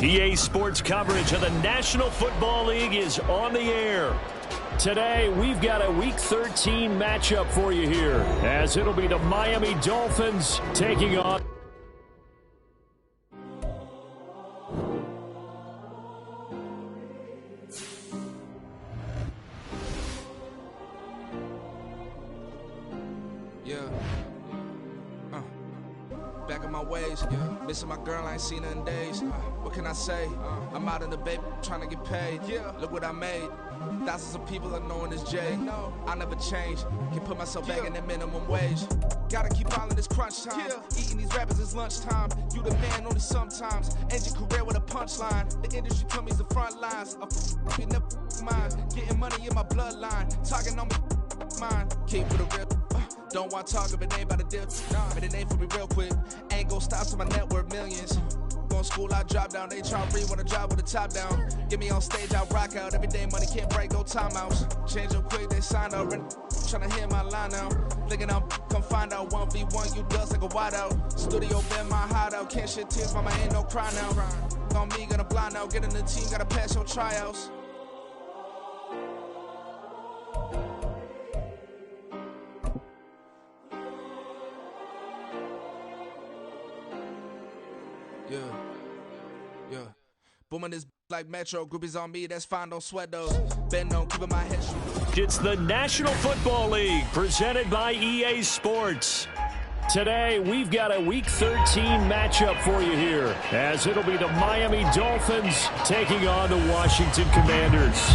EA Sports coverage of the National Football League is on the air. Today, we've got a Week 13 matchup for you here, as it'll be the Miami Dolphins taking on... Back in my ways, missing my girl, I ain't seen her in days. What can I say? I'm out in the baby, trying to get paid. Look what I made. Thousands of people are knowing this Jay. I never change. Can put myself back in that minimum wage. Gotta keep following this crunch time. Eating these rappers is lunchtime. You the man only sometimes. End your career with a punchline. The industry told me it's the front lines. I'm never mine. Getting money in my bloodline. Talking on my mind. Keep with a real. Don't want to talk if it ain't about a deal. But it ain't for me real quick. Ain't gon' stop till my net worth millions. Going school, I drop down. They try to read when I drop with the top down. Get me on stage, I rock out. Every day money can't break, go timeouts. Change them quick, they sign up. Tryna hear my line now. Thinking I'm come find out 1v1, you dust like a wideout. Studio been my hideout. Can't shed tears, mama ain't no cry now. On me, gonna blind out. Get in the team, gotta pass your tryouts. Yeah. Booming this like Metro. Groupies on me, that's fine, don't sweat those. Bend on, keeping my head straight. It's the National Football League, presented by EA Sports. Today, we've got a Week 13 matchup for you here, as it'll be the Miami Dolphins taking on the Washington Commanders.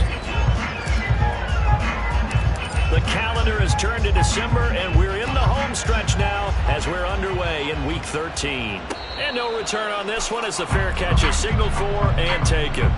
The calendar has turned to December, and we're in the home stretch now as we're underway in Week 13. And no return on this one as the fair catch is signaled for and taken.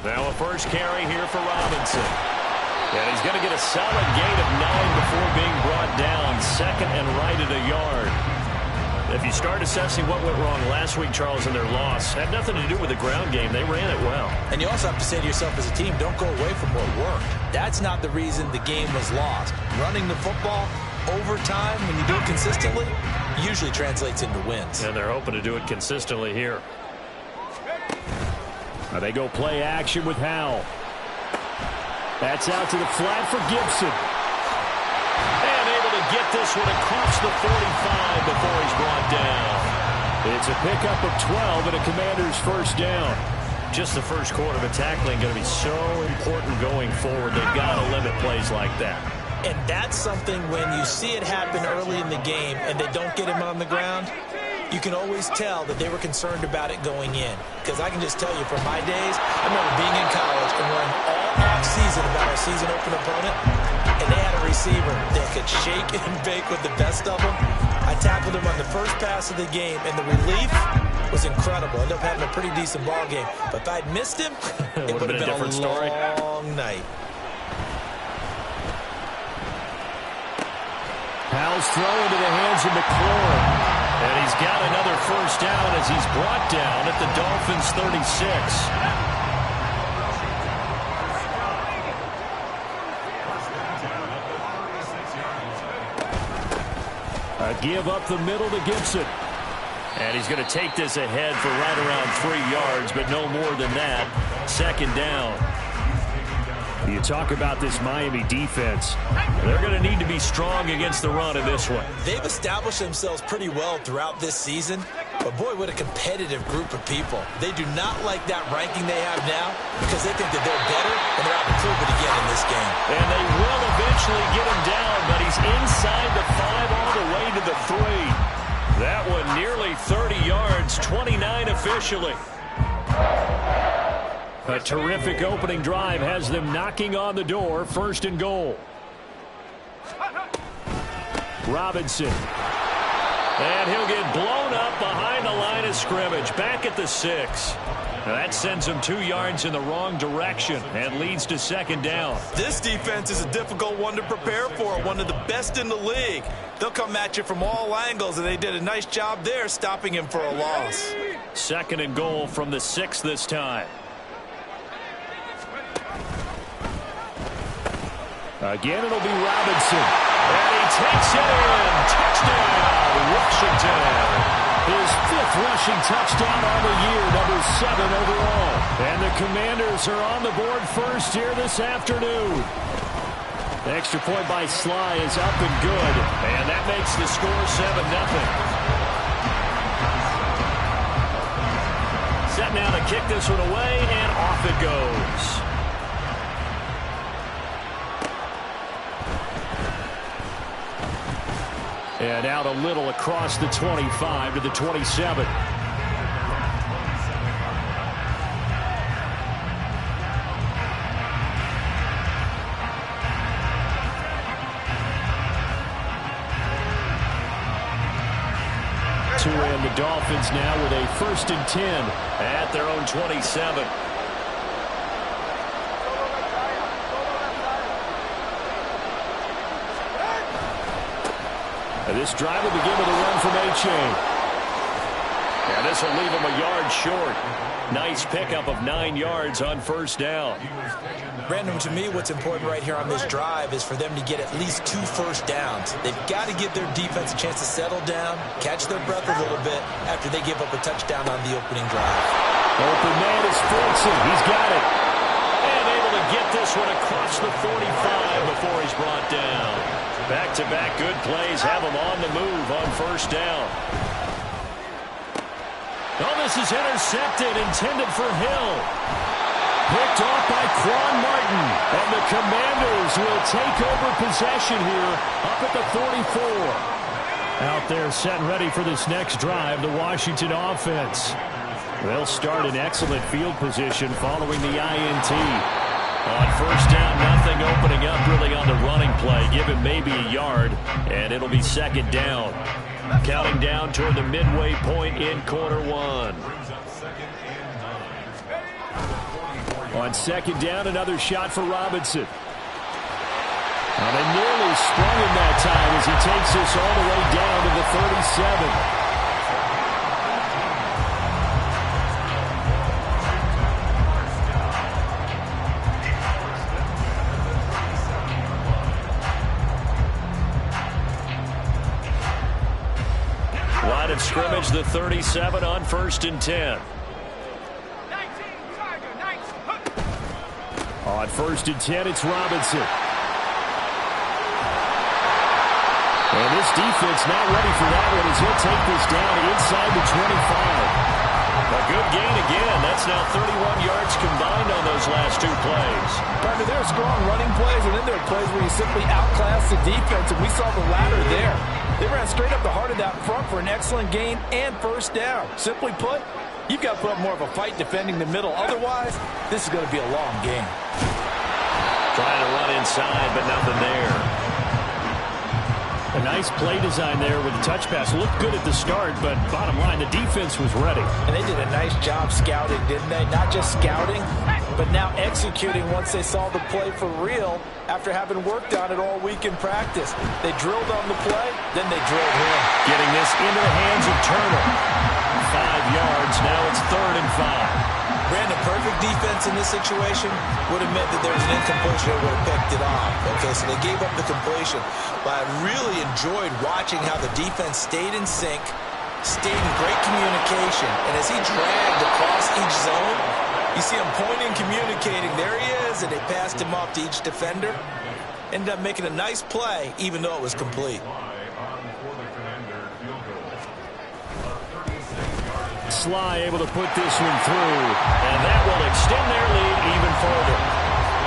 Now a first carry here for Robinson. And he's going to get a solid gain of 9 before being brought down. Second and right at a yard. If you start assessing what went wrong last week, Charles, in their loss, had nothing to do with the ground game. They ran it well. And you also have to say to yourself as a team, don't go away from what worked. That's not the reason the game was lost. Running the football over time, when you do it consistently, usually translates into wins. And they're hoping to do it consistently here. Now they go play action with Howell. That's out to the flat for Gibson. And able to get this one across the 45 before he's brought down. It's a pickup of 12 and a Commander's first down. Just the first quarter of a tackling going to be so important going forward. They've got to limit plays like that. And that's something when you see it happen early in the game and they don't get him on the ground, you can always tell that they were concerned about it going in. Because I can just tell you from my days, I remember being in college and learning all off-season about our season-open opponent, and they had a receiver that could shake and bake with the best of them. I tackled him on the first pass of the game, and the relief was incredible. Ended up having a pretty decent ball game. But if I'd missed him, it would have been a different story. Long night. Howell's throw into the hands of McLaurin. And he's got another first down as he's brought down at the Dolphins' 36. A give up the middle to Gibson. And he's going to take this ahead for right around 3 yards, but no more than that. Second down. You talk about this Miami defense. They're going to need to be strong against the run in this one. They've established themselves pretty well throughout this season. But, boy, what a competitive group of people. They do not like that ranking they have now because they think that they're better, and they're out to prove it again in this game. And they will eventually get him down, but he's inside the 5 all the way to the 3. That one nearly 30 yards, 29 officially. A terrific opening drive has them knocking on the door, first and goal. Robinson. And he'll get blown up behind the line of scrimmage, back at the 6. Now that sends them 2 yards in the wrong direction and leads to second down. This defense is a difficult one to prepare for, one of the best in the league. They'll come at you from all angles, and they did a nice job there stopping him for a loss. Second and goal from the 6 this time. Again, it'll be Robinson. And he takes it in. Touchdown, Washington. His 5th rushing touchdown on the year, number 7 overall. And the Commanders are on the board first here this afternoon. The extra point by Sly is up and good. And that makes the score 7-0. Set now to kick this one away, and off it goes. And out a little across the 25 to the 27. And the Dolphins now with a 1st and 10 at their own 27. This drive will begin with a run from A-Chain. And this will leave him a yard short. Nice pickup of 9 yards on first down. Brandon, to me, what's important right here on this drive is for them to get at least 2 first downs. They've got to give their defense a chance to settle down, catch their breath a little bit after they give up a touchdown on the opening drive. Open man is Fulton. He's got it. And able to get this one across the 45 before he's brought down. Back-to-back good plays have him on the move on first down. Oh, this is intercepted, intended for Hill. Picked off by Quan Martin. And the Commanders will take over possession here up at the 44. Out there set and ready for this next drive, the Washington offense. They'll start in excellent field position following the INT. On first down, nothing opening up really on the running play. Give him maybe a yard, and it'll be second down. Counting down toward the midway point in quarter 1. On second down, another shot for Robinson. And they nearly sprung him that time as he takes this all the way down to the 37. Line of scrimmage, the 37 on 1st and 10. On 1st and 10, it's Robinson. And this defense not ready for that one as he'll take this down inside the 25. A good gain again. That's now 31 yards combined on those last 2 plays. Partner, there are strong running plays, and then there are plays where you simply outclass the defense, and we saw the latter there. They ran straight up the heart of that front for an excellent gain and first down. Simply put, you've got to put up more of a fight defending the middle. Otherwise, this is going to be a long game. Trying to run inside, but nothing there. A nice play design there with the touch pass. Looked good at the start, but bottom line, the defense was ready. And they did a nice job scouting, didn't they? Not just scouting, but now executing once they saw the play for real after having worked on it all week in practice. They drilled on the play, then they drilled him. Getting this into the hands of Turner. 5 yards, now it's 3rd and 5. Brandon, perfect defense in this situation would have meant that there was an incompletion that would have picked it off. Okay, so they gave up the completion. But I really enjoyed watching how the defense stayed in sync, stayed in great communication. And as he dragged across each zone, you see him pointing, communicating. There he is, and they passed him off to each defender. Ended up making a nice play, even though it was complete. Sly able to put this one through, and that will extend their lead even further.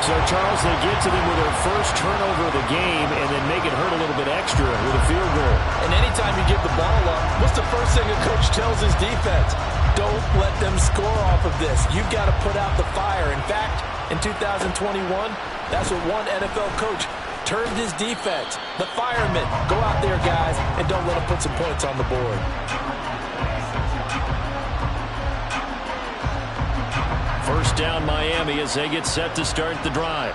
So, Charles, they get to them with their first turnover of the game and then make it hurt a little bit extra with a field goal. And anytime you give the ball up, what's the first thing a coach tells his defense? Don't let them score off of this. You've got to put out the fire. In fact, in 2021, that's what one NFL coach termed his defense. The firemen. Go out there, guys, and don't let them put some points on the board. First down Miami as they get set to start the drive.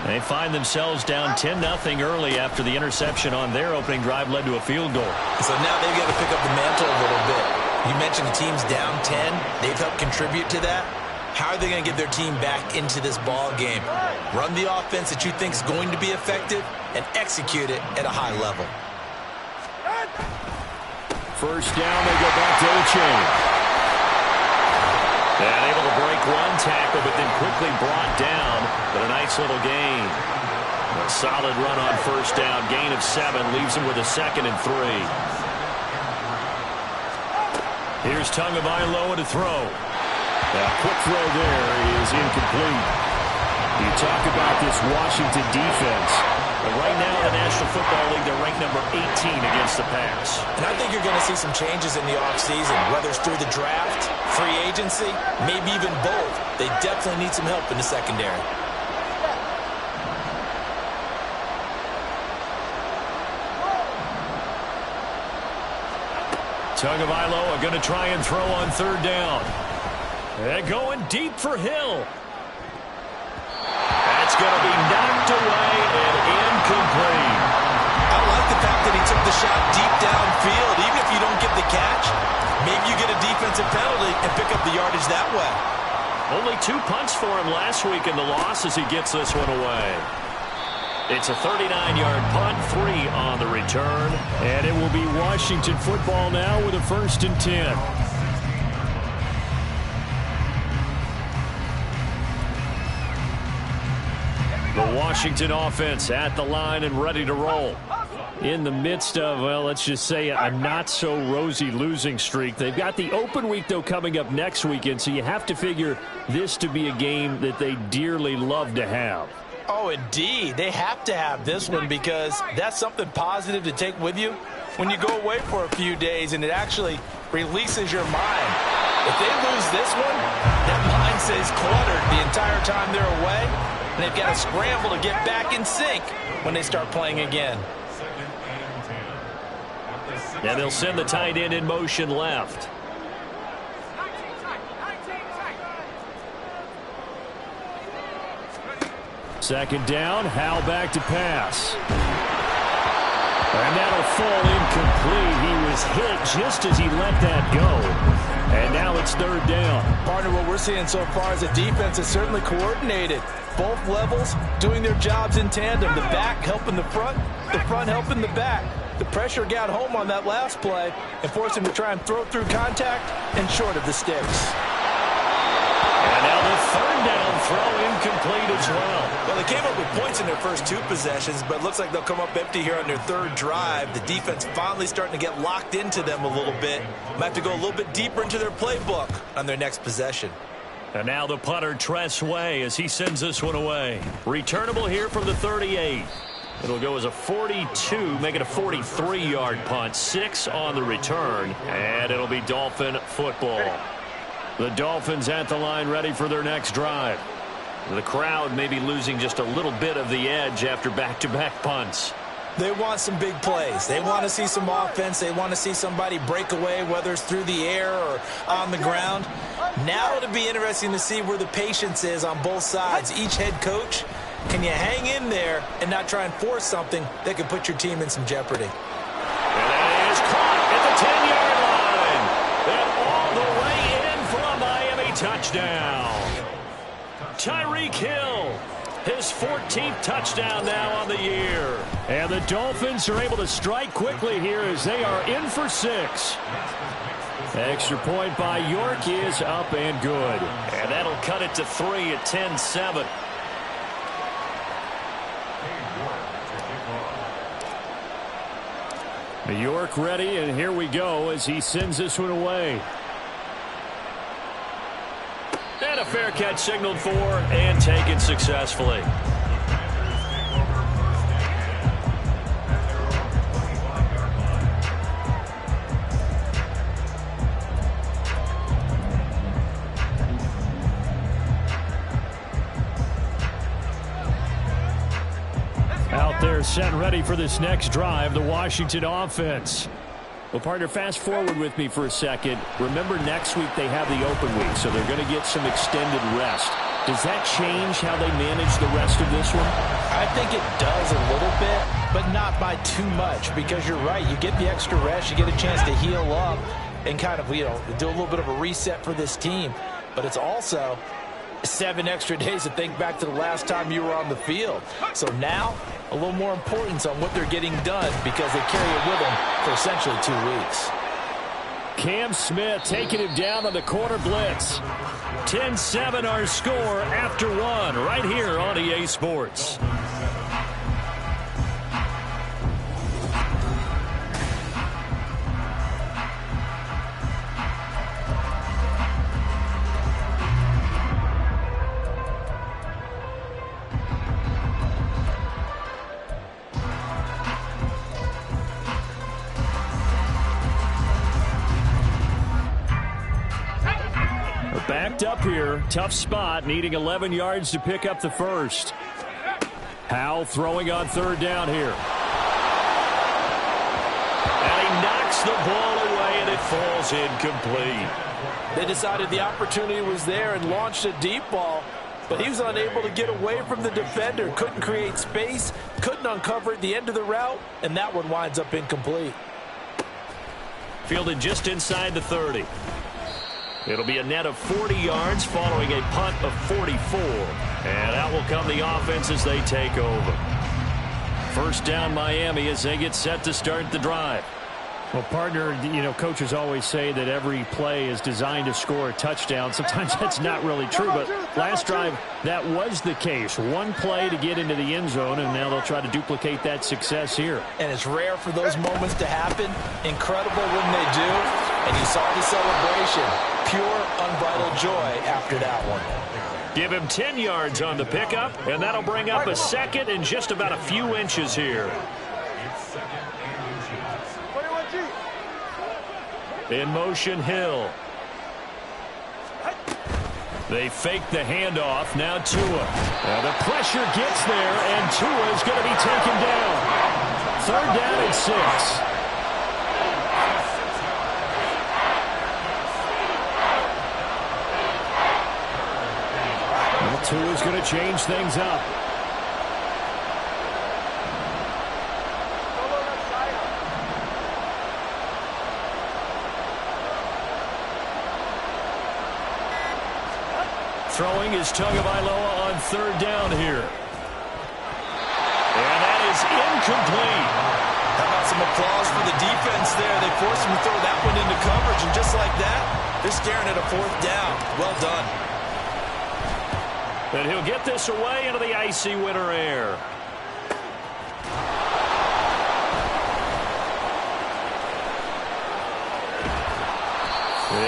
They find themselves down 10-0 early after the interception on their opening drive led to a field goal. So now they've got to pick up the mantle a little bit. You mentioned the team's down 10. They've helped contribute to that. How are they going to get their team back into this ball game? Run the offense that you think is going to be effective and execute it at a high level. First down, they go back to O'Chain. And able to break one tackle, but then quickly brought down. But a nice little gain. A solid run on first down. Gain of 7 leaves him with a 2nd and 3. Here's Tagovailoa to throw. That quick throw there is incomplete. You talk about this Washington defense. But right now, the National Football League, they're ranked number 18 against the pass. And I think you're going to see some changes in the offseason, whether it's through the draft, free agency, maybe even both. They definitely need some help in the secondary. Tagovailoa going to try and throw on third down. And going deep for Hill. That's going to be knocked away and incomplete. I like the fact that he took the shot deep downfield. Even if you don't get the catch, maybe you get a defensive penalty and pick up the yardage that way. Only 2 punts for him last week in the loss as he gets this one away. It's a 39-yard punt, 3 on the return. And it will be Washington football now with a 1st and 10. The Washington offense at the line and ready to roll. In the midst of, well, let's just say a not-so-rosy losing streak. They've got the open week, though, coming up next weekend, so you have to figure this to be a game that they dearly love to have. Oh, indeed. They have to have this one because that's something positive to take with you when you go away for a few days, and it actually releases your mind. If they lose this one, that mind stays cluttered the entire time they're away. And they've got to scramble to get back in sync when they start playing again. And they'll send the tight end in motion left. Second down, Howell back to pass. And that'll fall incomplete. He was hit just as he let that go. And now it's third down. Partner, what we're seeing so far is the defense is certainly coordinated. Both levels doing their jobs in tandem. The back helping the front helping the back. The pressure got home on that last play and forced him to try and throw through contact and short of the sticks. And now the third down throw incomplete as well. Well, they came up with points in their first 2 possessions, but it looks like they'll come up empty here on their third drive. The defense finally starting to get locked into them a little bit. Might have to go a little bit deeper into their playbook on their next possession. And now the punter, Tress Way, as he sends this one away. Returnable here from the 38. It'll go as a 42, make it a 43-yard punt. 6 on the return, and it'll be Dolphin football. The Dolphins at the line ready for their next drive. The crowd may be losing just a little bit of the edge after back-to-back punts. They want some big plays. They want to see some offense. They want to see somebody break away, whether it's through the air or on the ground. Now it'll be interesting to see where the patience is on both sides. Each head coach, can you hang in there and not try and force something that could put your team in some jeopardy? And that is caught at the 10-yard line. And all the way in for a Miami touchdown. Tyreek Hill, his 14th touchdown now on the year. And the Dolphins are able to strike quickly here as they are in for 6. Extra point by York is up and good. And that'll cut it to 3 at 10-7. New York ready, and here we go as he sends this one away. And a fair catch signaled for and taken successfully. Out there set ready for this next drive, the Washington offense. Well, partner, fast forward with me for a second. Remember, next week they have the open week, so they're going to get some extended rest. Does that change how they manage the rest of this one? I think it does a little bit, but not by too much, because you're right. You get the extra rest, you get a chance to heal up and kind of, do a little bit of a reset for this team. But it's also 7 extra days to think back to the last time you were on the field. So now, a little more importance on what they're getting done because they carry it with them for essentially 2 weeks. Cam Smith taking him down on the corner blitz. 10-7 our score after 1 right here on EA Sports. Backed up here. Tough spot. Needing 11 yards to pick up the first. Howell throwing on 3rd down here. And he knocks the ball away, and it falls incomplete. They decided the opportunity was there and launched a deep ball, but he was unable to get away from the defender. Couldn't create space, couldn't uncover at the end of the route, and that one winds up incomplete. Fielded just inside the 30. It'll be a net of 40 yards following a punt of 44. And out will come the offense as they take over. 1st down Miami as they get set to start the drive. Well, partner, coaches always say that every play is designed to score a touchdown. Sometimes that's not really true, but last drive, that was the case. 1 play to get into the end zone, and now they'll try to duplicate that success here. And it's rare for those moments to happen. Incredible when they do. And you saw the celebration. Pure, unbridled joy after that one. Give him 10 yards on the pickup, and that'll bring up a 2nd and just about a few inches here. In motion, Hill. They fake the handoff. Now Tua. The pressure gets there, and Tua is going to be taken down. 3rd down and 6. Well, Tua's going to change things up. Throwing is Tagovailoa on 3rd down here. And that is incomplete. How about some applause for the defense there? They forced him to throw that one into coverage, and just like that, they're staring at a 4th down. Well done. And he'll get this away into the icy winter air.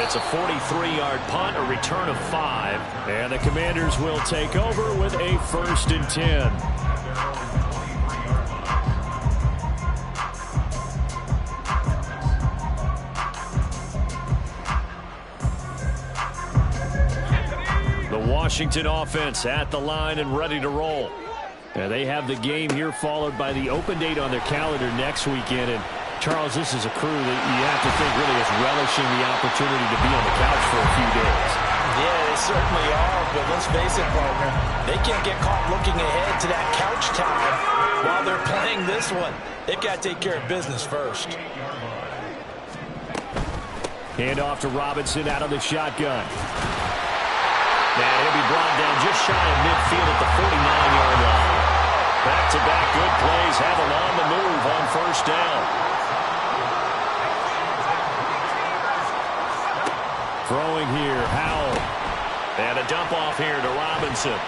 It's a 43-yard punt, a return of 5. And the Commanders will take over with a 1st and 10. The Washington offense at the line and ready to roll. And they have the game here followed by the open date on their calendar next weekend. And Charles, this is a crew that you have to think really is relishing the opportunity to be on the couch for a few days. Yeah, they certainly are, but let's face it, partner, they can't get caught looking ahead to that couch time while they're playing this one. They've got to take care of business first. Hand off to Robinson out of the shotgun. And he'll be brought down just shy of midfield at the 49-yard line. Back-to-back good plays have him on the move on 1st down. Throwing here, Howell. And a dump off here to Robinson.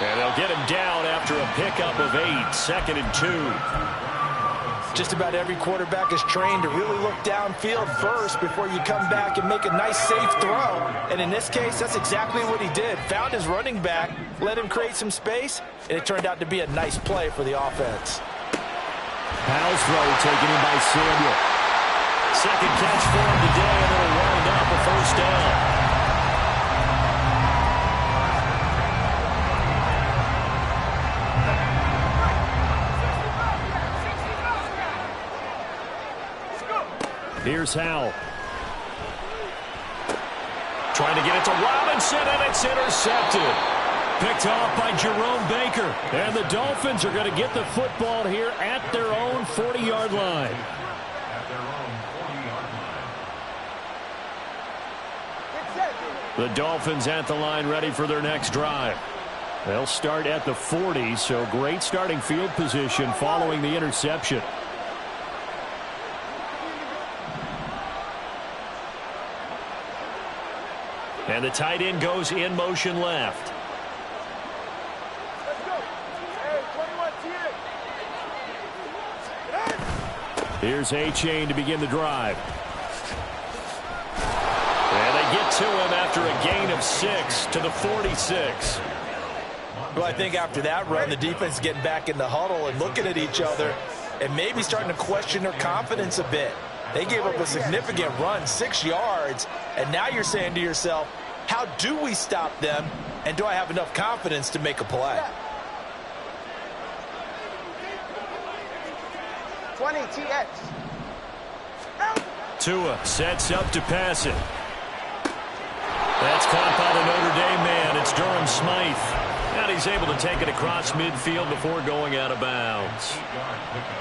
And they'll get him down after a pickup of 8, 2nd and 2. Just about every quarterback is trained to really look downfield first before you come back and make a nice, safe throw. And in this case, that's exactly what he did. Found his running back, let him create some space, and it turned out to be a nice play for the offense. Howell's throw taken in by Samuel. 2nd catch for him today, and it'll wind up a 1st down. Here's Howell. Trying to get it to Robinson, and it's intercepted. Picked off by Jerome Baker. And the Dolphins are going to get the football here at their own 40-yard line. The Dolphins at the line ready for their next drive. They'll start at the 40, so great starting field position following the interception. And the tight end goes in motion left. Here's A-Chain to begin the drive. And they get to him after a gain of 6 to the 46. Well, I think after that run, the defense is getting back in the huddle and looking at each other and maybe starting to question their confidence a bit. They gave up a significant run, 6 yards, and now you're saying to yourself, how do we stop them, and do I have enough confidence to make a play? 20 TX. Tua sets up to pass it. That's caught by the Notre Dame man. It's Durham Smythe. And he's able to take it across midfield before going out of bounds.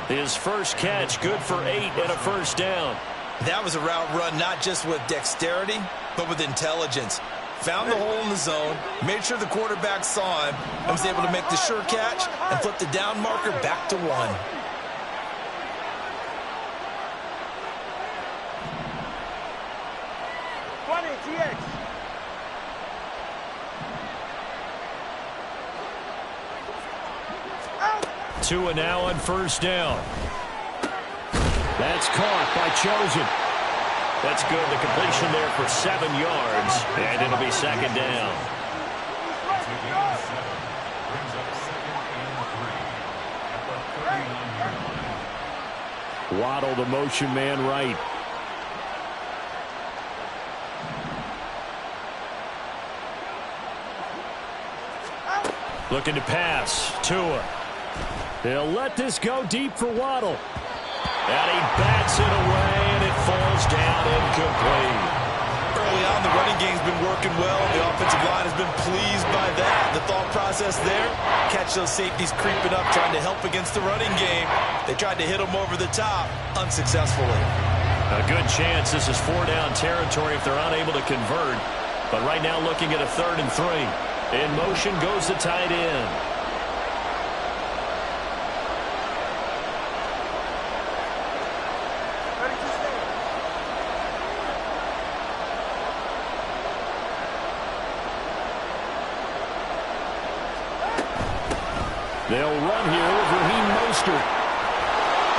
His first catch, good for 8 and a first down. That was a route run not just with dexterity, but with intelligence. Found the hole in the zone, made sure the quarterback saw him, and was able to make the sure catch and flip the down marker back to 1. Tua now on first down. That's caught by Chosen. That's good. The completion there for 7 yards, and it'll be second down. Waddle, the motion man, right. Looking to pass. Tua. They'll let this go deep for Waddle. And he bats it away, and it falls down incomplete. Early on, the running game's been working well. The offensive line has been pleased by that. The thought process there, catch those safeties creeping up, trying to help against the running game. They tried to hit them over the top, unsuccessfully. A good chance this is 4-down territory if they're unable to convert. But right now looking at a 3rd and 3. In motion goes the tight end. They'll run here with Raheem Mostert.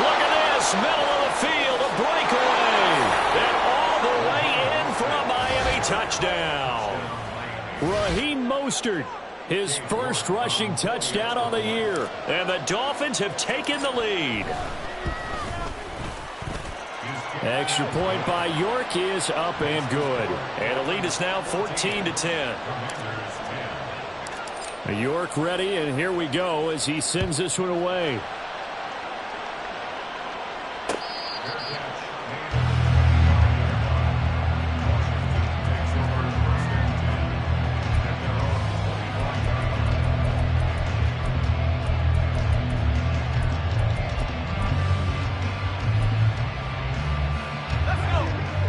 Look at this, middle of the field, a breakaway. And all the way in for a Miami touchdown. Raheem Mostert, his first rushing touchdown on the year. And the Dolphins have taken the lead. Extra point by York is up and good. And the lead is now 14-10. York ready, and here we go as he sends this one away.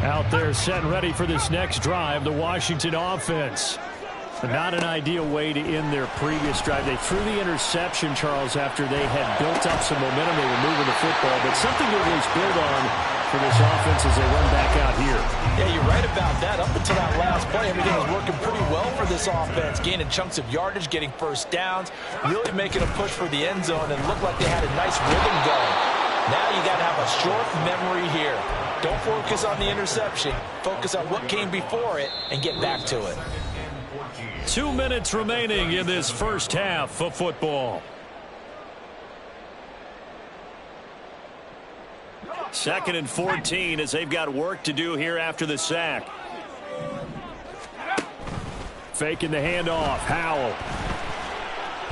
Out there set and ready for this next drive, the Washington offense. Not an ideal way to end their previous drive. They threw the interception, Charles, after they had built up some momentum. They were moving the football, but something to at least build on for this offense as they run back out here. Yeah, you're right about that. Up until that last play, everything was working pretty well for this offense, gaining chunks of yardage, getting first downs, really making a push for the end zone, and looked like they had a nice rhythm going. Now you got to have a short memory here. Don't focus on the interception. Focus on what came before it and get back to it. 2 minutes remaining in this first half of football. 2nd and 14 as they've got work to do here after the sack. Faking the handoff. Howell.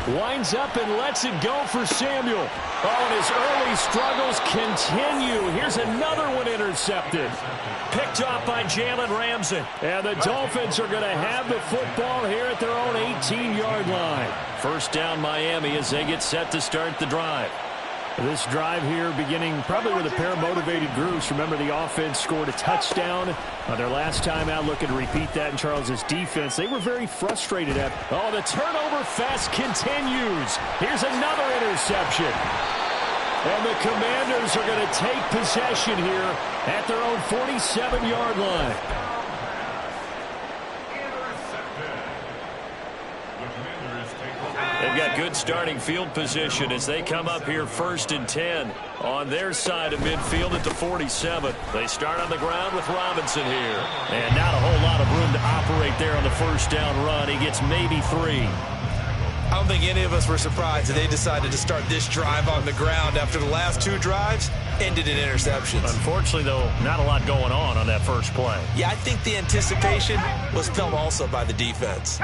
Winds up and lets it go for Samuel. Oh, and his early struggles continue. Here's another one intercepted. Picked off by Jalen Ramsey. And the Dolphins are going to have the football here at their own 18-yard line. First down Miami as they get set to start the drive. This drive here beginning probably with a pair of motivated groups. Remember, the offense scored a touchdown on their last time out. Looking to repeat that in Charles's defense. They were very frustrated at. Oh, the turnover fest continues. Here's another interception. And the Commanders are going to take possession here at their own 47-yard line. They've got good starting field position as they come up here 1st and 10 on their side of midfield at the 47. They start on the ground with Robinson here. And not a whole lot of room to operate there on the first down run. He gets maybe 3. I don't think any of us were surprised that they decided to start this drive on the ground after the last 2 drives ended in interceptions. Unfortunately, though, not a lot going on that first play. Yeah, I think the anticipation was felt also by the defense.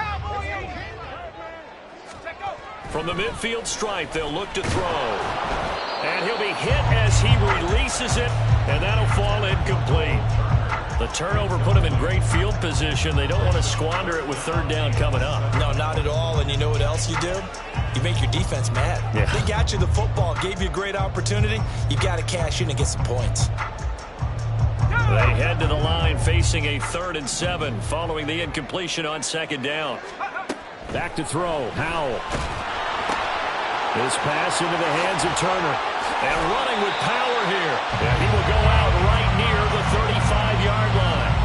From the midfield stripe, they'll look to throw. And he'll be hit as he releases it, and that'll fall incomplete. The turnover put him in great field position. They don't want to squander it with 3rd down coming up. No, not at all. And you know what else you do? You make your defense mad. Yeah. They got you the football, gave you a great opportunity. You got to cash in and get some points. They head to the line facing a 3rd and 7 following the incompletion on 2nd down. Back to throw. Howell. This pass into the hands of Turner. And running with power here. And he will go out right near the 35-yard line.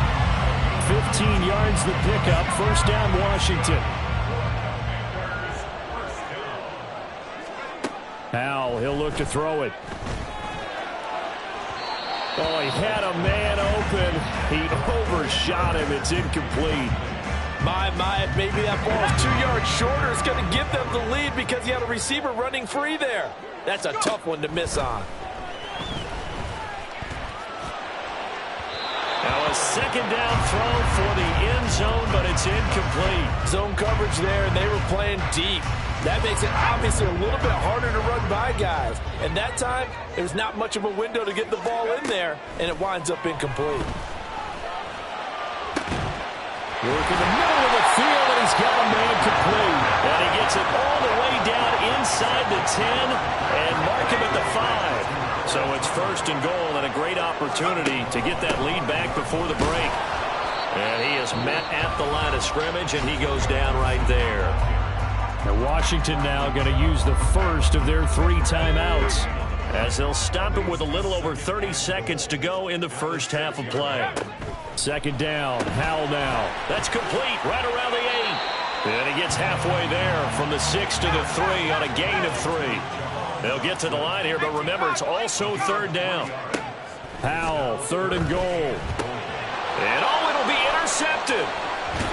15 yards the pickup. 1st down Washington. Howell, he'll look to throw it. Oh, he had a man open. He overshot him. It's incomplete. My, maybe that ball is 2 yards shorter. It's going to give them the lead because he had a receiver running free there. That's a tough one to miss on. Now a 2nd down throw for the end zone, but it's incomplete. Zone coverage there, and they were playing deep. That makes it obviously a little bit harder to run by guys. And that time, there's not much of a window to get the ball in there, and it winds up incomplete. Work in the middle of the field, and he's got a man complete. And he gets it all the way down inside the 10 and mark him at the 5. So it's 1st and goal and a great opportunity to get that lead back before the break. And he is met at the line of scrimmage, and he goes down right there. Now Washington now going to use the first of their 3 timeouts as they'll stop him with a little over 30 seconds to go in the first half of play. 2nd down, Howell now. That's complete right around the 8. And he gets halfway there from the 6 to the 3 on a gain of 3. They'll get to the line here, but remember, it's also 3rd down. Howell, 3rd and goal. And it'll be intercepted.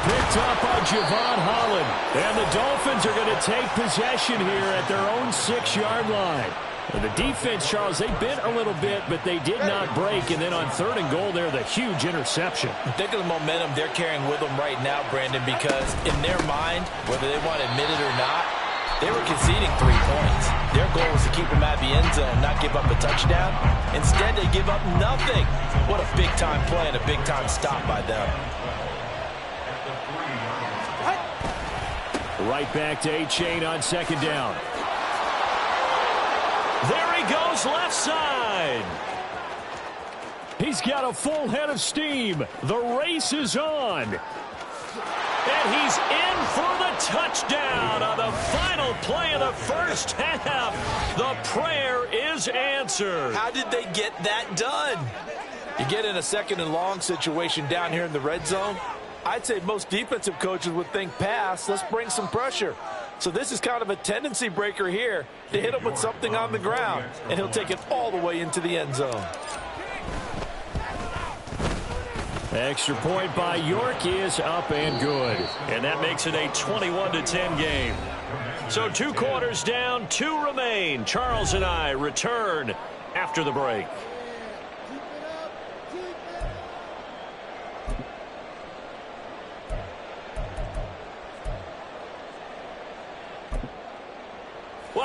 Picked up by Javon Holland. And the Dolphins are going to take possession here at their own 6-yard line. And the defense, Charles, they bent a little bit, but they did not break. And then on 3rd and goal there, the huge interception. Think of the momentum they're carrying with them right now, Brandon, because in their mind, whether they want to admit it or not, they were conceding 3 points. Their goal was to keep them at the end zone, not give up a touchdown. Instead, they give up nothing. What a big-time play and a big-time stop by them. Right back to A-Chain on 2nd down. There he goes left side. He's got a full head of steam. The race is on. And he's in for the touchdown on the final play of the first half. The prayer is answered. How did they get that done? You get in a 2nd and long situation down here in the red zone. I'd say most defensive coaches would think pass. Let's bring some pressure. So this is kind of a tendency breaker here to hit him with something on the ground, and he'll take it all the way into the end zone. Extra point by York is up and good. And that makes it a 21-10 game. So 2 quarters down, 2 remain. Charles and I return after the break.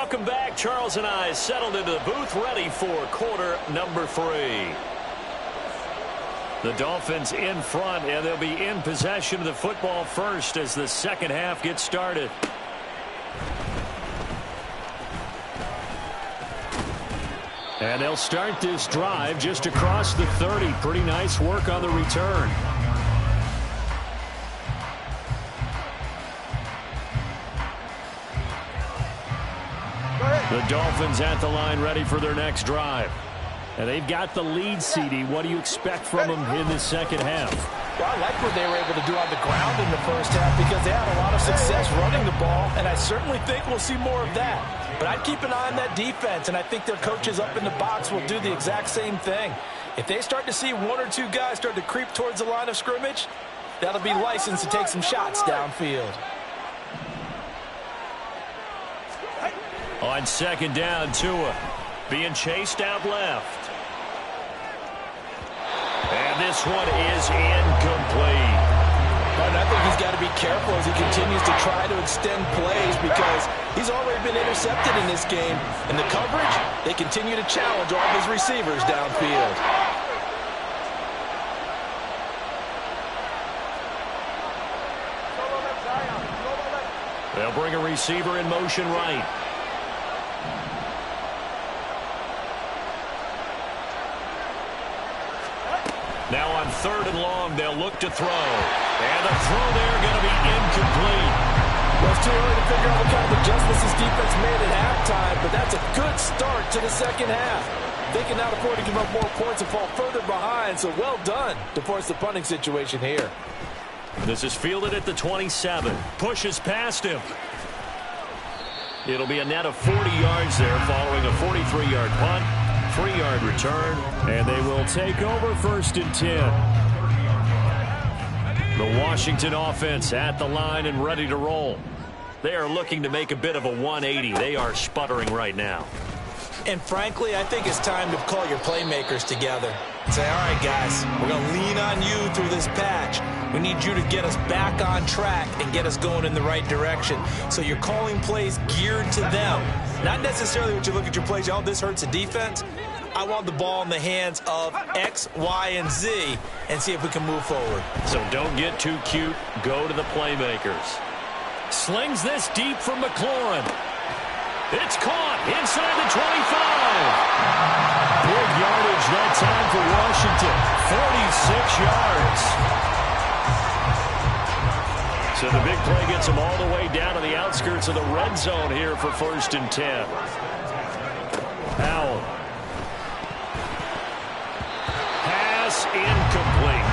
Welcome back. Charles and I settled into the booth, ready for quarter number 3. The Dolphins in front, and they'll be in possession of the football first as the second half gets started. And they'll start this drive just across the 30. Pretty nice work on the return. The Dolphins at the line ready for their next drive. And they've got the lead, CD. What do you expect from them in the second half? Well, I like what they were able to do on the ground in the first half because they had a lot of success running the ball, and I certainly think we'll see more of that. But I'd keep an eye on that defense, and I think their coaches up in the box will do the exact same thing. If they start to see 1 or 2 guys start to creep towards the line of scrimmage, that'll be licensed to take some shots downfield. On second down, Tua being chased out left. And this one is incomplete. And I think he's got to be careful as he continues to try to extend plays because he's already been intercepted in this game. And the coverage, they continue to challenge all of his receivers downfield. They'll bring a receiver in motion right. Now on third and long, they'll look to throw. And the throw there going to be incomplete. Well, it's too early to figure out what kind of adjustments this defense made at halftime, but that's a good start to the second half. They can now afford to give up more points and fall further behind, so well done to force the punting situation here. This is fielded at the 27. Pushes past him. It'll be a net of 40 yards there following a 43-yard punt. 3-yard return, and they will take over first and 10. The Washington offense at the line and ready to roll. They are looking to make a bit of a 180. They are sputtering right now. And frankly, I think it's time to call your playmakers together. Say, all right, guys, we're going to lean on you through this patch. We need you to get us back on track and get us going in the right direction. So you're calling plays geared to them. Not necessarily what you look at your plays, oh, this hurts the defense. I want the ball in the hands of X, Y, and Z and see if we can move forward. So don't get too cute. Go to the playmakers. Slings this deep from McLaurin. It's caught inside the 25. Big yardage that time for Washington. 46 yards. So the big play gets them all the way down to the outskirts of the red zone here for first and 10. Powell. Pass incomplete.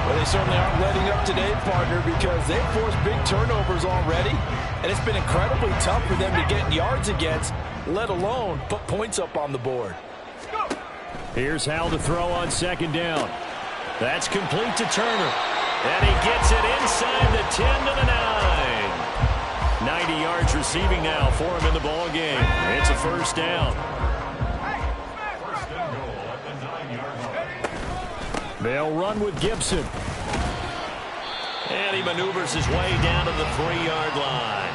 Well, they certainly aren't letting up today, partner, because they've forced big turnovers already, and it's been incredibly tough for them to get yards against, let alone put points up on the board. Here's Howell to throw on second down. That's complete to Turner. And he gets it inside the 10 to the 9. 90 yards receiving now for him in the ball game. It's a first down. They'll run with Gibson. And he maneuvers his way down to the 3-yard line.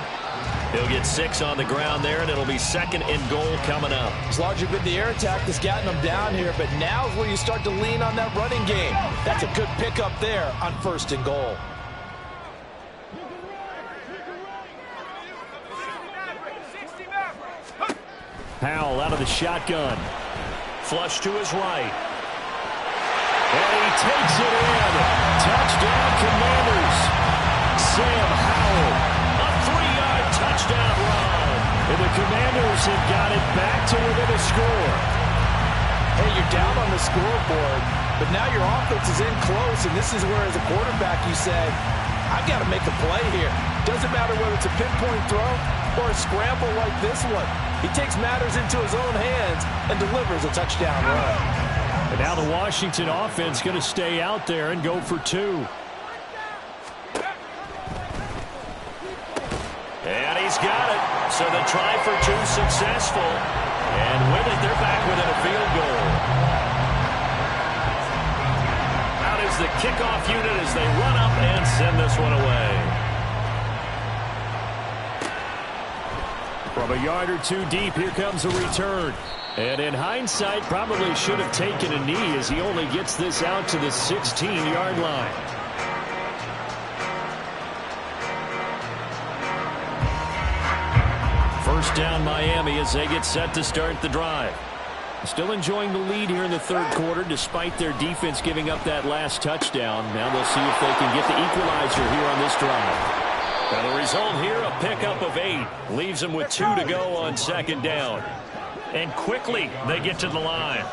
He'll get 6 on the ground there, and it'll be second and goal coming up. It's largely been the air attack that's gotten them down here, but now is where you start to lean on that running game. That's a good pickup there on first and goal. Howell out of the shotgun. Flush to his right. And he takes it in. Touchdown, Commanders. Sam Howell. A 3-yard touchdown run. And the Commanders have got it back to within a score. Hey, you're down on the scoreboard, but now your offense is in close, and this is where, as a quarterback, you say, I've got to make a play here. Doesn't matter whether it's a pinpoint throw or a scramble like this one. He takes matters into his own hands and delivers a touchdown run. And now the Washington offense going to stay out there and go for 2. And he's got it. So the try for 2 successful. And with it, they're back within a field goal. Out is the kickoff unit as they run up and send this one away. From From a yard or two deep, here comes a return. And in hindsight, probably should have taken a knee as he only gets this out to the 16-yard line. First down Miami as they get set to start the drive. Still enjoying the lead here in the third quarter despite their defense giving up that last touchdown. Now they'll see if they can get the equalizer here on this drive. And the result here, a pickup of 8. Leaves them with 2 to go on second down. And quickly they get to the line.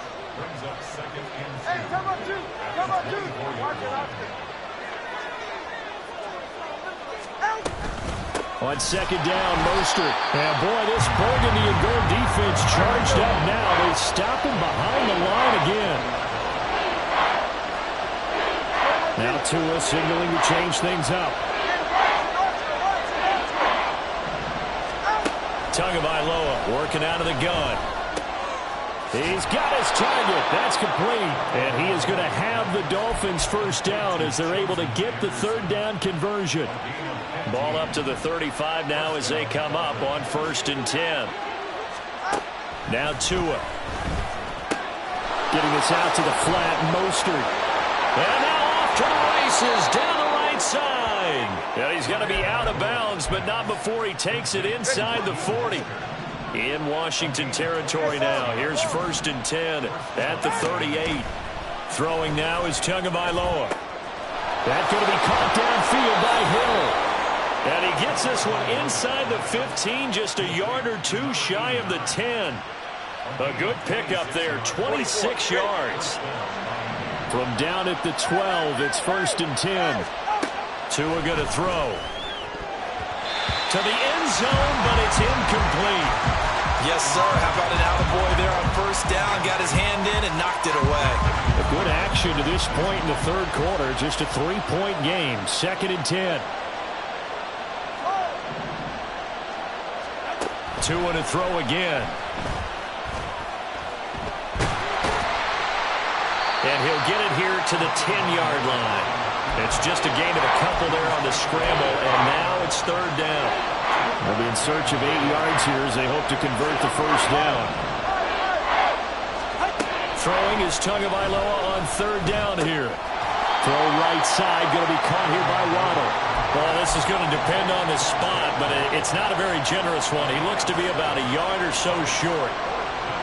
On second down, Mostert. And boy, this burgundy and gold defense charged up now. They stop him behind the line again. Now Tua signaling to change things up. Tagovailoa working out of the gun. He's got his target. That's complete. And he is going to have the Dolphins first down as they're able to get the third down conversion. Ball up to the 35 now as they come up on 1st and 10. Now Tua. Getting this out to the flat, Mostert. And now off to the races down the right side. And he's going to be out of bounds, but not before he takes it inside the 40. In Washington territory now. Here's 1st and 10 at the 38. Throwing now is Tagovailoa. That's going to be caught downfield by Hill. And he gets this one inside the 15, just a yard or 2 shy of the 10. A good pickup there, 26 yards. From down at the 12, it's 1st and 10. Tua going to throw. To the end zone, but it's incomplete. Yes, sir. How about an attaboy there on 1st down? Got his hand in and knocked it away. A good action to this point in the third quarter. Just a 3-point game. 2nd and 10. Tua to throw again. And he'll get it here to the 10-yard line. It's just a gain of a couple there on the scramble, and now it's 3rd down. They'll be in search of 8 yards here as they hope to convert the first down. Throwing is Tagovailoa on 3rd down here. Throw right side, going to be caught here by Waddle. Well, this is going to depend on the spot, but it's not a very generous one. He looks to be about a yard or so short.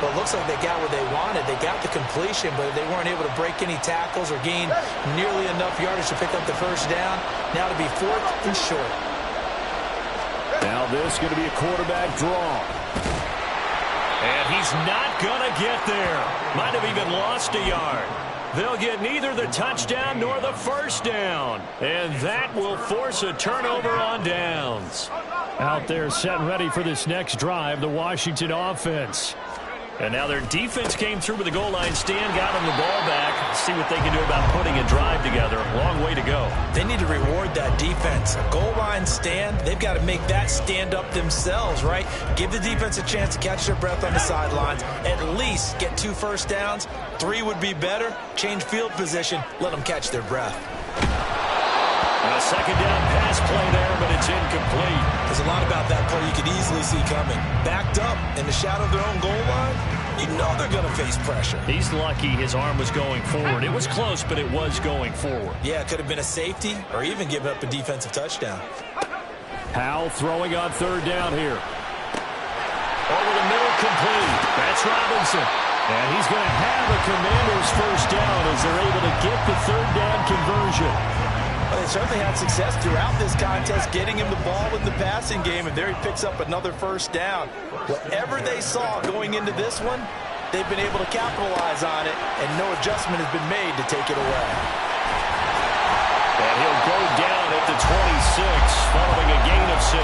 Well, it looks like they got what they wanted. They got the completion, but they weren't able to break any tackles or gain nearly enough yardage to pick up the first down. Now to be 4th and short. Now this is going to be a quarterback draw. And he's not going to get there. Might have even lost a yard. They'll get neither the touchdown nor the first down. And that will force a turnover on downs. Out there set and ready for this next drive, the Washington offense. And now their defense came through with the goal line stand, got them the ball back. See what they can do about putting a drive together. Long way to go. They need to reward that defense. A goal line stand, they've got to make that stand up themselves, right? Give the defense a chance to catch their breath on the sidelines. At least get 2 first downs. 3 would be better. Change field position. Let them catch their breath. And a 2nd down pass play there, but it's incomplete. There's a lot about that play you could easily see coming. Backed up in the shadow of their own goal line, you know they're going to face pressure. He's lucky his arm was going forward. It was close, but it was going forward. Yeah, it could have been a safety or even give up a defensive touchdown. Howell throwing on 3rd down here. Over the middle, complete. That's Robinson. And he's going to have a Commanders first down as they're able to get the 3rd down conversion. Well, they certainly had success throughout this contest getting him the ball in the passing game, and there he picks up another first down. Whatever they saw going into this one, they've been able to capitalize on it, and no adjustment has been made to take it away. And he'll go down at the 26, following a gain of 6.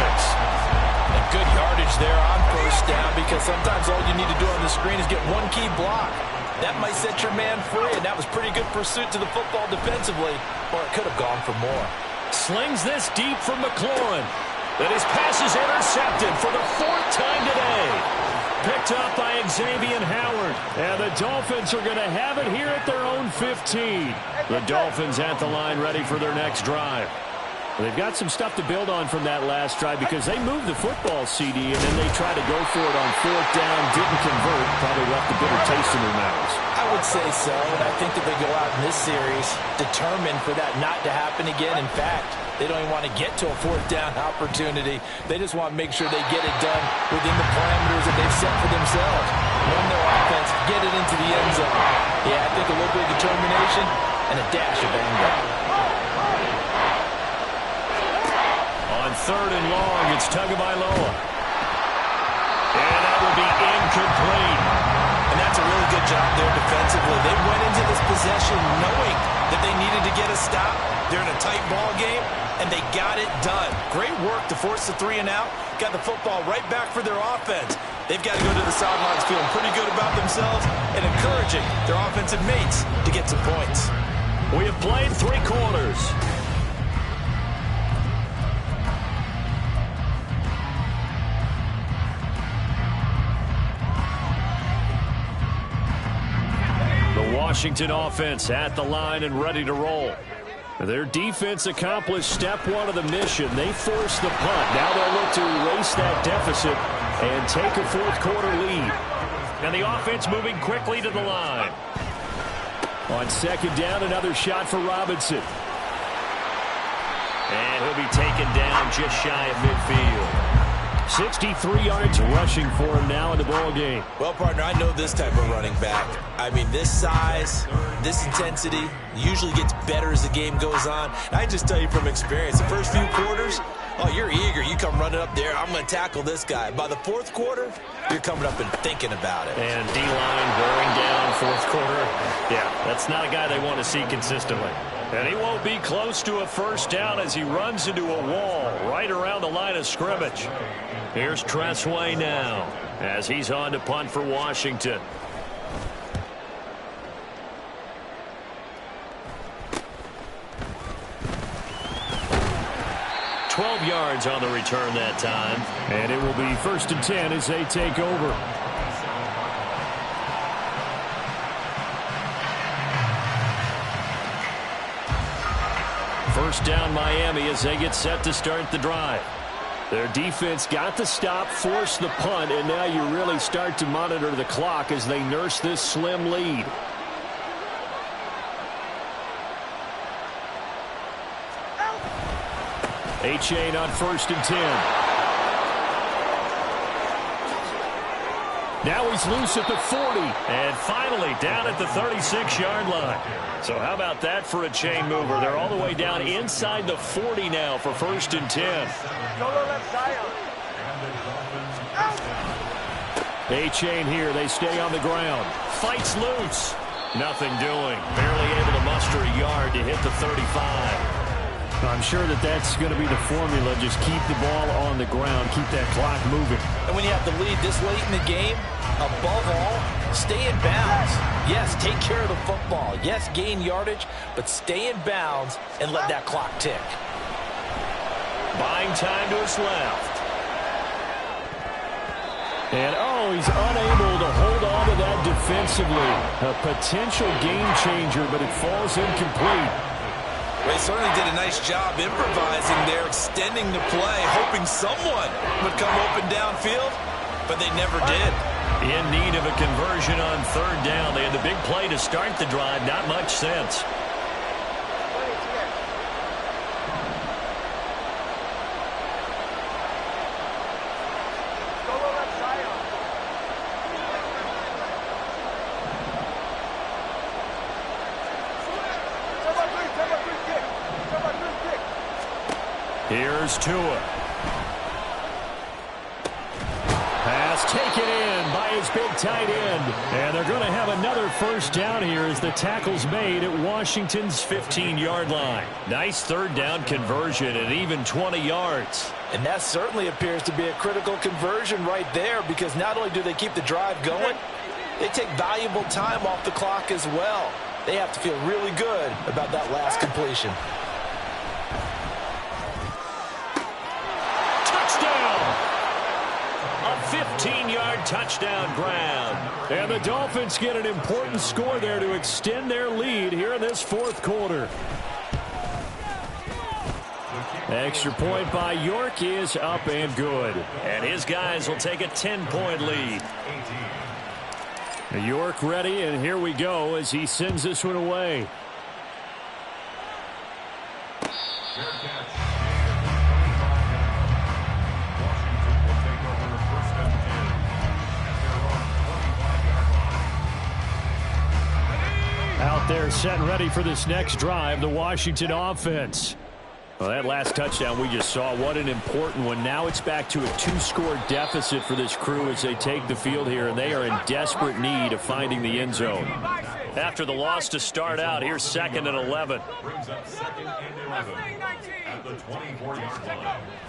And good yardage there on first down, because sometimes all you need to do on the screen is get one key block. That might set your man free, and that was pretty good pursuit to the football defensively, or it could have gone for more. Slings this deep from McLaurin. And his pass is intercepted for the 4th time today. Picked up by Xavier Howard. And the Dolphins are going to have it here at their own 15. The Dolphins at the line ready for their next drive. They've got some stuff to build on from that last drive because they moved the football, CD, and then they tried to go for it on fourth down, didn't convert, probably left a bitter taste in their mouths. I would say so, and I think that they go out in this series determined for that not to happen again. In fact, they don't even want to get to a fourth down opportunity. They just want to make sure they get it done within the parameters that they've set for themselves. Run their offense, get it into the end zone. Yeah, I think a little bit of determination and a dash of anger. On third and long, it's Tagovailoa. And that will be incomplete. And that's a really good job there defensively. They went into this possession knowing that they needed to get a stop. They're in a tight ball game, and they got it done. Great work to force the 3 and out. Got the football right back for their offense. They've got to go to the sidelines feeling pretty good about themselves and encouraging their offensive mates to get some points. We have played 3 quarters. The Washington offense at the line and ready to roll. Their defense accomplished step 1 of the mission. They forced the punt. Now they'll look to erase that deficit and take a fourth quarter lead. And the offense moving quickly to the line. On second down, another shot for Robinson. And he'll be taken down just shy of midfield. 63 yards rushing for him now in the ball game. Well, partner, I know this type of running back. I mean, this size, this intensity usually gets better as the game goes on. And I just tell you from experience, the first few quarters, oh, you're eager. You come running up there, I'm going to tackle this guy. By the fourth quarter, you're coming up and thinking about it. And D-line wearing down fourth quarter. Yeah, that's not a guy they want to see consistently. And he won't be close to a first down as he runs into a wall right around the line of scrimmage. Here's Tressway now as he's on to punt for Washington. $12 yards on the return that time. And it will be 1st and 10 as they take over. First down Miami as they get set to start the drive. Their defense got the stop, forced the punt, and now you really start to monitor the clock as they nurse this slim lead. A-Chain on 1st and 10. Now he's loose at the 40. And finally down at the 36-yard line. So how about that for a chain mover? They're all the way down inside the 40 now for 1st and 10. A-Chain here. They stay on the ground. Fights loose. Nothing doing. Barely able to muster a yard to hit the 35. I'm sure that that's going to be the formula. Just keep the ball on the ground. Keep that clock moving. And when you have the lead this late in the game, above all, stay in bounds. Yes, take care of the football. Yes, gain yardage, but stay in bounds and let that clock tick. Buying time to his left. And, oh, he's unable to hold on to that defensively. A potential game changer, but it falls incomplete. Well, he certainly did a nice job improvising there, extending the play, hoping someone would come open downfield, but they never did. In need of a conversion on 3rd down. They had the big play to start the drive. Not much sense. Here's Tua. Pass taken in by his big tight end. And they're going to have another first down here as the tackle's made at Washington's 15-yard line. Nice 3rd down conversion at even 20 yards. And that certainly appears to be a critical conversion right there, because not only do they keep the drive going, they take valuable time off the clock as well. They have to feel really good about that last completion. A 15-yard touchdown grab. And the Dolphins get an important score there to extend their lead here in this 4th quarter. Extra point by York is up and good. And his guys will take a 10-point lead. York ready, and here we go as he sends this one away. Out there set and ready for this next drive, the Washington offense. Well, that last touchdown we just saw, what an important one. Now it's back to a 2-score deficit for this crew as they take the field here, and they are in desperate need of finding the end zone. After the loss to start out, here's 2nd and 11.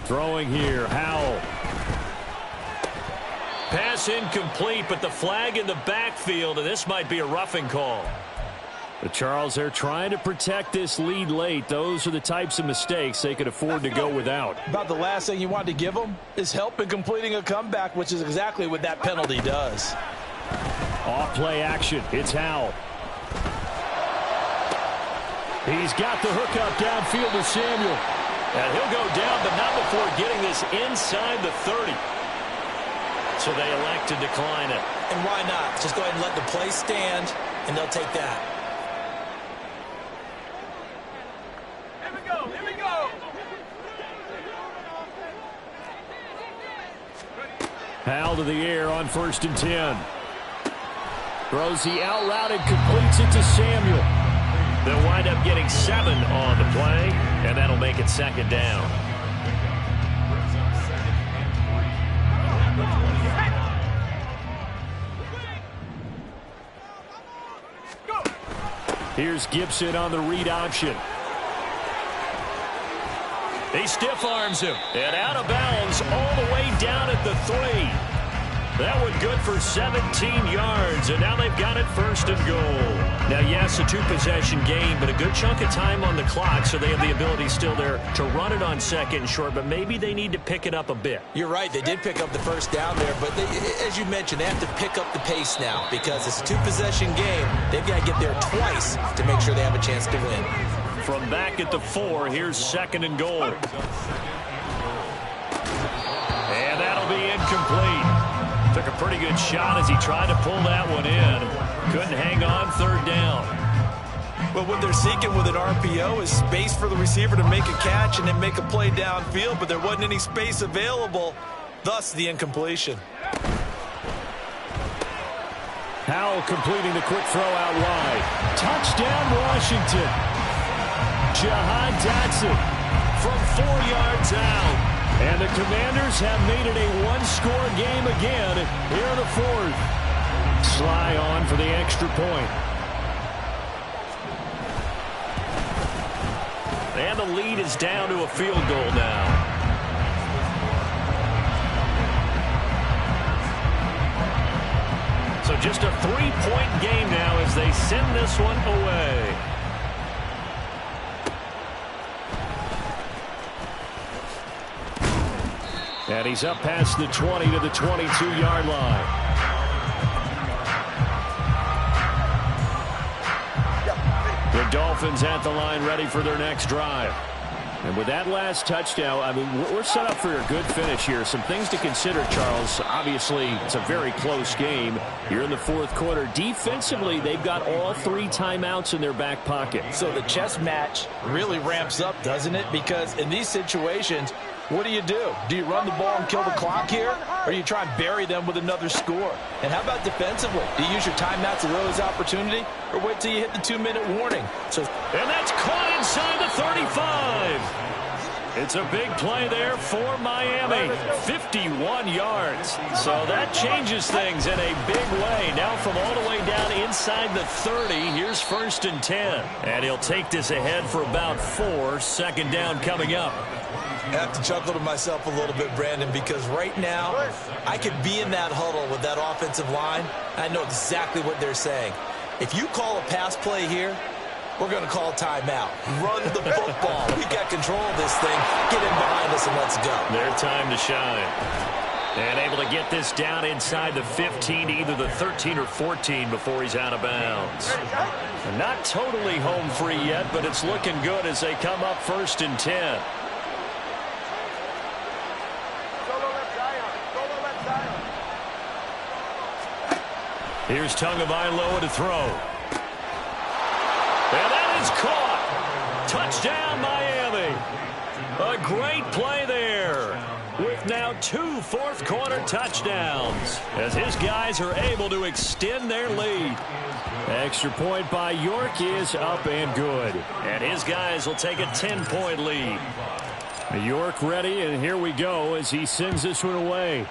Throwing here, Howell. Pass incomplete, but the flag in the backfield, and this might be a roughing call. But Charles, they're trying to protect this lead late. Those are the types of mistakes they could afford to go without. About the last thing you want to give them is help in completing a comeback, which is exactly what that penalty does. Off-play action. It's Howell. He's got the hookup downfield to Samuel. And he'll go down, but not before getting this inside the 30. So they elect to decline it. And why not? Just go ahead and let the play stand, and they'll take that. Howell to the air on 1st and 10. Throws the out route and completes it to Samuel. They'll wind up getting 7 on the play, and that'll make it 2nd down. Here's Gibson on the read option. He stiff arms him, and out of bounds all the way down at the 3. That one good for 17 yards, and now they've got it 1st and goal. Now, yes, a 2-possession game, but a good chunk of time on the clock, so they have the ability still there to run it on 2nd and short, but maybe they need to pick it up a bit. You're right. They did pick up the 1st down there, but they, as you mentioned, they have to pick up the pace now because it's a 2-possession game. They've got to get there twice to make sure they have a chance to win. From back at the 4, here's 2nd and goal. And that'll be incomplete. Took a pretty good shot as he tried to pull that one in. Couldn't hang on 3rd down. But what they're seeking with an RPO is space for the receiver to make a catch and then make a play downfield, but there wasn't any space available, thus the incompletion. Howell completing the quick throw out wide. Touchdown, Washington. Jahan Dotson from 4 yards out. And the Commanders have made it a 1-score game again here in the 4th. Sly on for the extra point. And the lead is down to a field goal now. So just a 3-point game now as they send this one away. And he's up past the 20 to the 22-yard line. The Dolphins at the line ready for their next drive. And with that last touchdown, I mean, we're set up for a good finish here. Some things to consider, Charles. Obviously, it's a very close game. You're in the 4th quarter. Defensively, they've got all 3 timeouts in their back pocket. So the chess match really ramps up, doesn't it? Because in these situations, what do? Do you run the ball and kill the clock here? Or do you try and bury them with another score? And how about defensively? Do you use your timeouts to realize opportunity? Or wait till you hit the 2-minute warning? And that's caught inside the 35. It's a big play there for Miami. 51 yards. So that changes things in a big way. Now from all the way down inside the 30, here's 1st and 10. And he'll take this ahead for about 4. 2nd down coming up. I have to chuckle to myself a little bit, Brandon, because right now I could be in that huddle with that offensive line. I know exactly what they're saying. If you call a pass play here, we're going to call timeout. Run the football. We got control of this thing. Get in behind us and let's go. Their time to shine. And able to get this down inside the 15 to either the 13 or 14 before he's out of bounds. And not totally home free yet, but it's looking good as they come up 1st and 10. Here's Tagovailoa to throw. And that is caught. Touchdown, Miami. A great play there, with now 2 fourth-quarter touchdowns, as his guys are able to extend their lead. Extra point by York is up and good. And his guys will take a 10-point lead. York ready, and here we go as he sends this one away.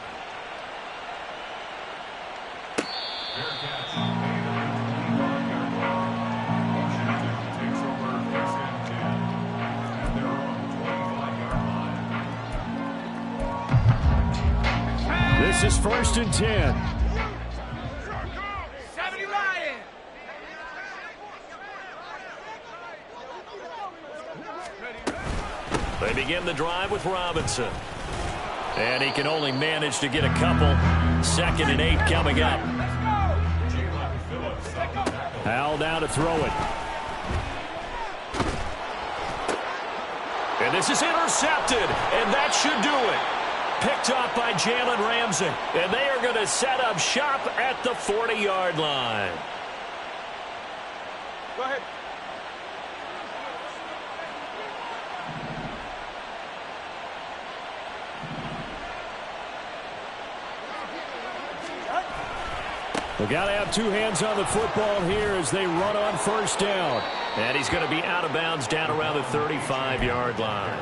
This is 1st and 10. They begin the drive with Robinson. And he can only manage to get a couple. 2nd and 8 coming up. Howell now to throw it. And this is intercepted. And that should do it. Picked off by Jalen Ramsey. And they are going to set up shop at the 40-yard line. Go ahead. We've got to have 2 hands on the football here as they run on 1st down. And he's going to be out of bounds down around the 35-yard line.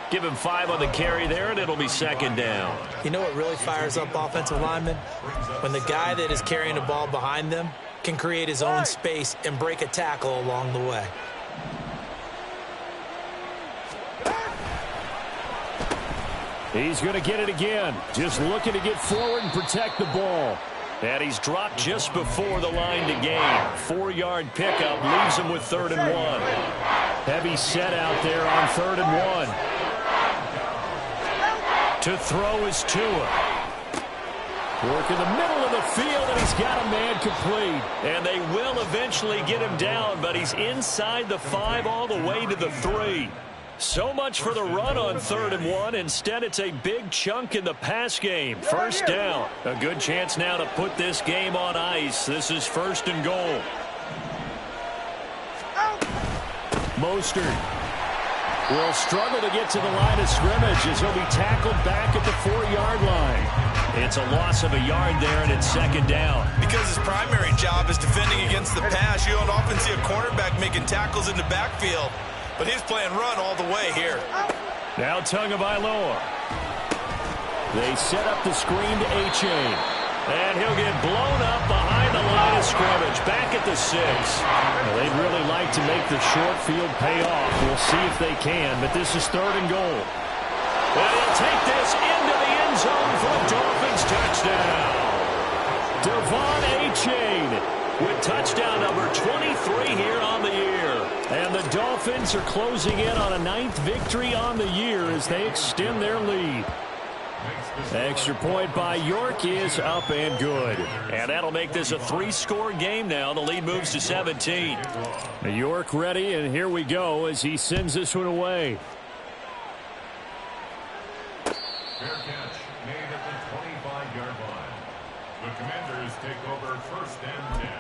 Give him 5 on the carry there, and it'll be 2nd down. You know what really fires up offensive linemen? When the guy that is carrying the ball behind them can create his own space and break a tackle along the way. He's going to get it again. Just looking to get forward and protect the ball. And he's dropped just before the line to gain. 4-yard pickup leaves him with 3rd and 1. Heavy set out there on 3rd and 1. To throw is Tua. Work in the middle of the field, and he's got a man complete. And they will eventually get him down, but he's inside the 5 all the way to the 3. So much for the run on 3rd and 1. Instead, it's a big chunk in the pass game. 1st down. A good chance now to put this game on ice. This is 1st and goal. Mostert will struggle to get to the line of scrimmage as he'll be tackled back at the 4-yard line. It's a loss of a yard there, and it's 2nd down. Because his primary job is defending against the pass, you don't often see a cornerback making tackles in the backfield. But he's playing run all the way here. Now Tagovailoa. They set up the screen to A-Chain. And he'll get blown up behind the line of scrimmage. Back at the 6. Well, they'd really like to make the short field pay off. We'll see if they can, but this is 3rd and goal. And he'll take this into the end zone for a Dolphins touchdown. Devon A-Chain with touchdown number 23 here on the year. And the Dolphins are closing in on a 9th victory on the year as they extend their lead. Extra point by York is up and good. And that'll make this a 3-score game now. The lead moves to 17. York ready, and here we go as he sends this one away. Fair catch made at the 25-yard line. The Commanders take over 1st and 10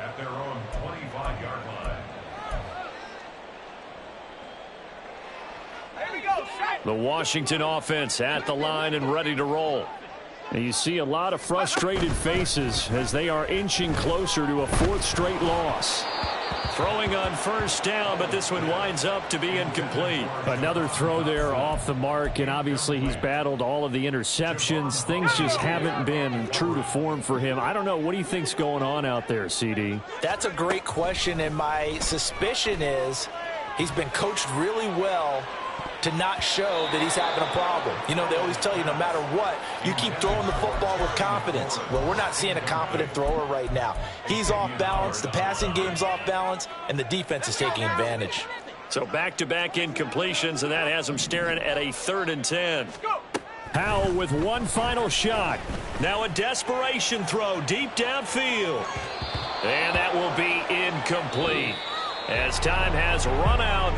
at their own 25-yard line. The Washington offense at the line and ready to roll. And you see a lot of frustrated faces as they are inching closer to a 4th straight loss. Throwing on 1st down, but this one winds up to be incomplete. Another throw there off the mark, and obviously he's battled all of the interceptions. Things just haven't been true to form for him. I don't know. What do you think's going on out there, CD? That's a great question, and my suspicion is he's been coached really well to not show that he's having a problem. You know, they always tell you no matter what, you keep throwing the football with confidence. Well, we're not seeing a confident thrower right now. He's off balance, the passing game's off balance, and the defense is taking advantage. So back-to-back incompletions, and that has him staring at a 3rd and 10. Howell with one final shot. Now a desperation throw deep downfield. And that will be incomplete as time has run out.